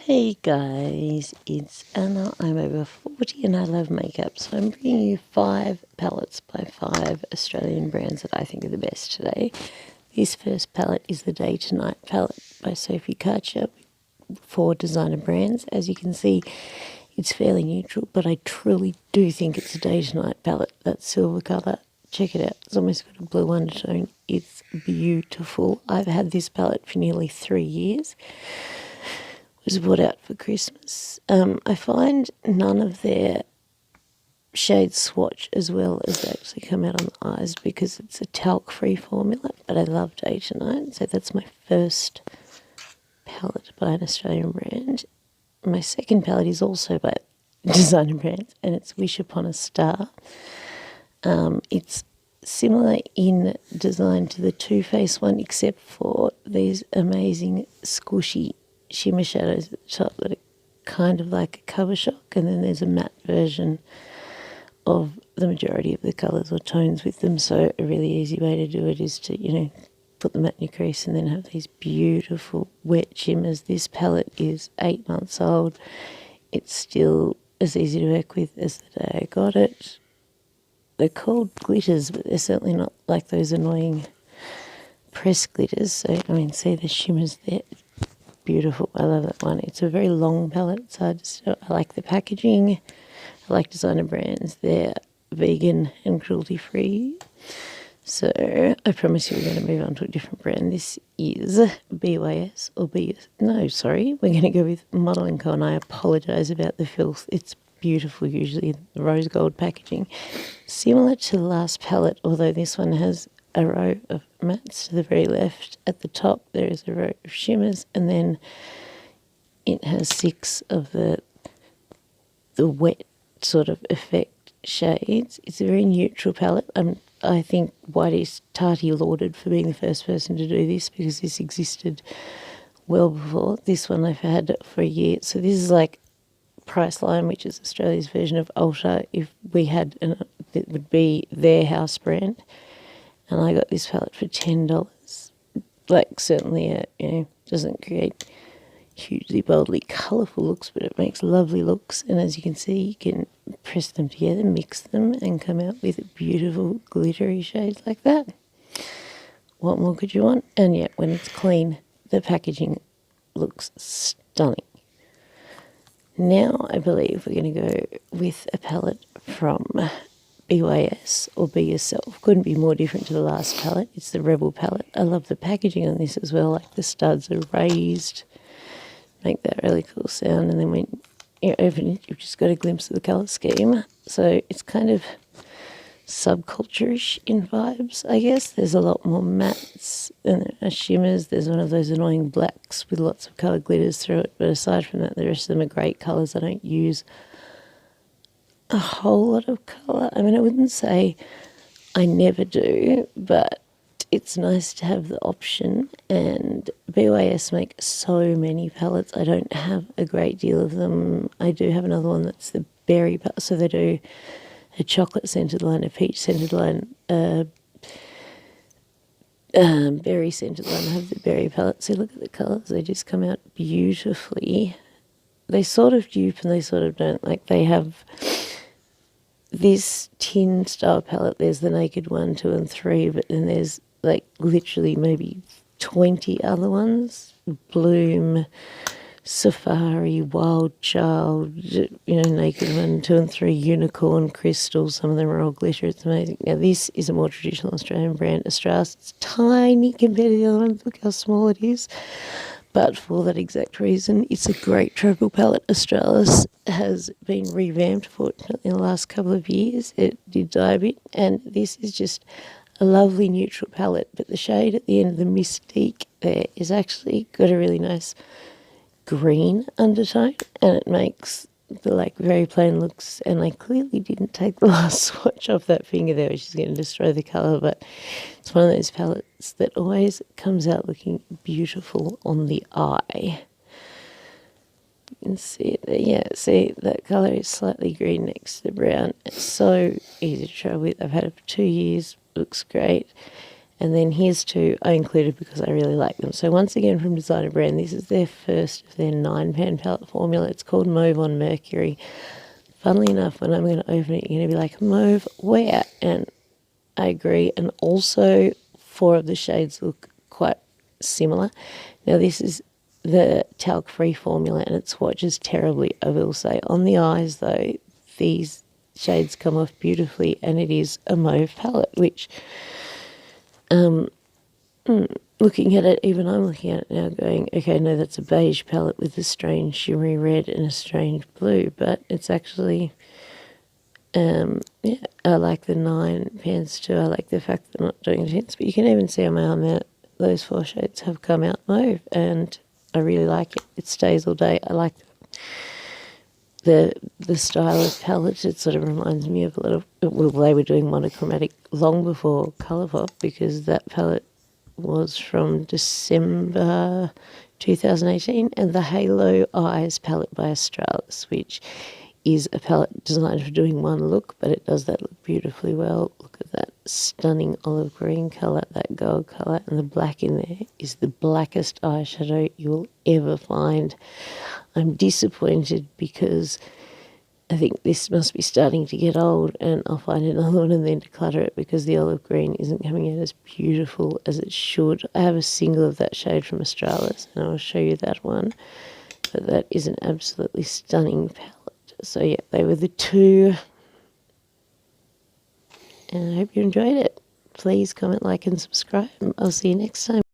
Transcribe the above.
Hey guys, it's Anna. I'm over 40 and I love makeup, so I'm bringing you 5 palettes by 5 Australian brands that I think are the best today. This first palette is the Day to Night palette by Sophie Karcher for designer brands. As you can see, it's fairly neutral, but I truly do think it's a Day to Night palette. That silver colour, check it out. It's almost got a blue undertone. It's beautiful. I've had this palette for nearly 3 years. Was brought out for Christmas. I find none of their shades swatch as well as they actually come out on the eyes because it's a talc-free formula, but I love Day to Night, so that's my first palette by an Australian brand. My second palette is also by designer brands, and it's Wish Upon a Star. It's similar in design to the Too Faced one, except for these amazing squishy shimmer shadows at the top that are kind of like a cover shock, and then there's a matte version of the majority of the colours or tones with them. So a really easy way to do it is to, put them at your crease and then have these beautiful wet shimmers. This palette is 8 months old. It's still as easy to work with as the day I got it. They're called glitters, but they're certainly not like those annoying press glitters. So, see the shimmers there. Beautiful. I love that one. It's a very long palette, so I like the packaging. I like designer brands. They're vegan and cruelty-free. So I promise you we're going to move on to a different brand. This is BYS or we're going to go with Modelling Co. And I apologise about the filth. It's beautiful, usually in the rose gold packaging. Similar to the last palette, although this one has a row of mattes to the very left. At the top there is a row of shimmers, and then it has 6 of the wet sort of effect shades. It's a very neutral palette. I think White is Tarty lauded for being the first person to do this, because this existed well before. This one I've had for a year. So this is like Priceline, which is Australia's version of Ulta. If we had it would be their house brand. And I got this palette for $10. Certainly, doesn't create hugely boldly colourful looks, but it makes lovely looks. And as you can see, you can press them together, mix them, and come out with beautiful glittery shades like that. What more could you want? And yet, when it's clean, the packaging looks stunning. Now, I believe we're going to go with a palette from BYS or Be Yourself. Couldn't be more different to the last palette. It's the Rebel palette. I love the packaging on this as well. Like the studs are raised, make that really cool sound. And then when you open it, you've just got a glimpse of the colour scheme. So it's kind of subculture-ish in vibes, I guess. There's a lot more mattes and there are shimmers. There's one of those annoying blacks with lots of coloured glitters through it. But aside from that, the rest of them are great colours. I don't use a whole lot of colour. I wouldn't say I never do, but it's nice to have the option. And BYS make so many palettes. I don't have a great deal of them. I do have another one that's the berry palette. So they do a chocolate scented line, a peach scented line, a berry scented line. I have the berry palette. So look at the colours. They just come out beautifully. They sort of dupe and they sort of don't. Like they have this tin style palette. There's the Naked 1, 2 and 3, but then there's like literally maybe 20 other ones. Bloom, Safari, Wild Child, Naked 1, 2 and 3, Unicorn, Crystal. Some of them are all glitter. It's amazing. Now this is a more traditional Australian brand. Australis, it's tiny compared to the other ones. Look how small it is. But for that exact reason, it's a great travel palette. Australis has been revamped, fortunately, in the last couple of years. It did die a bit, and this is just a lovely neutral palette. But the shade at the end of the Mystique there is actually got a really nice green undertone, and it makes the very plain looks. And I clearly didn't take the last swatch off that finger there, which is going to destroy the colour, but it's one of those palettes that always comes out looking beautiful on the eye. You can see it there. Yeah, see that colour is slightly green next to the brown. It's so easy to travel with. I've had it for 2 years. Looks great. And then here's two I included because I really like them. So once again from Designer Brand, this is their first of their 9-pan palette formula. It's called Mauve on Mercury. Funnily enough, when I'm going to open it, you're going to be like, mauve, where? And I agree. And also 4 of the shades look quite similar. Now this is the talc-free formula and it swatches terribly, I will say. On the eyes though, these shades come off beautifully and it is a mauve palette, which looking at it, even I'm looking at it now going, okay, no, that's a beige palette with a strange shimmery red and a strange blue, but it's actually, yeah, I like the 9 pans too. I like the fact that they're not doing tints, but you can even see on my arm that those 4 shades have come out mauve, and I really like it. It stays all day. I like the style of palette. It sort of reminds me of a lot of, well, they were doing monochromatic long before Colourpop, because that palette was from December 2018, and the Halo Eyes palette by Australis, which is a palette designed for doing one look, but it does that look beautifully well. Look at that stunning olive green colour, that gold colour, and the black in there is the blackest eyeshadow you'll ever find. I'm disappointed because I think this must be starting to get old and I'll find another one and then declutter it because the olive green isn't coming out as beautiful as it should. I have a single of that shade from Australis and I'll show you that one. But that is an absolutely stunning palette. So yeah, they were the 2. And I hope you enjoyed it. Please comment, like and subscribe. I'll see you next time.